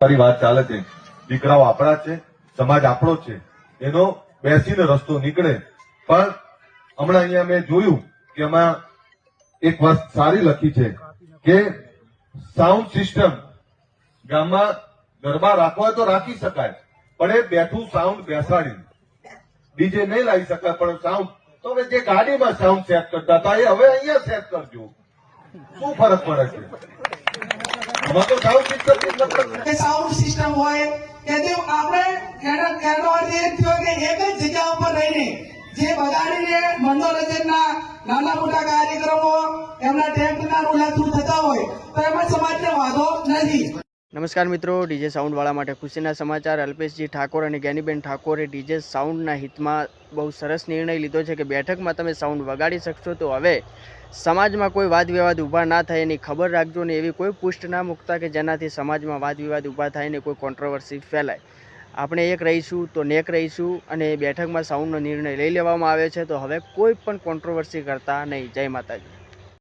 વાત ચાલે છે, દીકરાઓ આપણા છે, સમાજ આપણો છે, એનો બેસીને રસ્તો નીકળે. પણ હમણાં અહીંયા મેં જોયું કે એમાં એક વાત સારી લખી છે કે સાઉન્ડ સિસ્ટમ ગામમાં ગરબા રાખવા હોય તો રાખી શકાય, પણ એ બેઠું સાઉન્ડ બેસાડી ડીજે નહીં લાવી શકાય. પણ સાઉન્ડ તો હવે જે ગાડીમાં સાઉન્ડ સેટ કરતા હતા એ હવે અહીંયા સેટ કરજો. શું ફરક પડે છે? આમાં તો સાઉન્ડ સિસ્ટમ હોય કે આપણે એનો અર્થ એ થયો કે એક જ જગ્યા ઉપર રહીને જે બગાડીને મનોરંજનના નાના મોટા કાર્યક્રમો એમના ટેન્ટના રોલા થ્રુ થતા હોય તો એમાં સમાજને વાંધો નથી. નમસ્કાર મિત્રો, ડીજે સાઉન્ડવાળા માટે ખુશીના સમાચાર. અલ્પેશજી ઠાકોર અને જ્ઞાનીબેન ઠાકોરે ડીજે સાઉન્ડના હિતમાં બહુ સરસ નિર્ણય લીધો છે કે બેઠકમાં તમે સાઉન્ડ વગાડી શકશો, તો હવે સમાજમાં કોઈ વાદ વિવાદ ઊભા ના થાય એની ખબર રાખજો ને એવી કોઈ પોસ્ટ ના મૂકતા કે જેનાથી સમાજમાં વાદ વિવાદ ઊભા થાય ને કોઈ કોન્ટ્રોવર્સી ફેલાય. આપણે એક રહીશું તો નેક રહીશું અને બેઠકમાં સાઉન્ડનો નિર્ણય લઈ લેવામાં આવે છે, તો હવે કોઈ પણ કોન્ટ્રોવર્સી કરતા નહીં. જય માતાજી.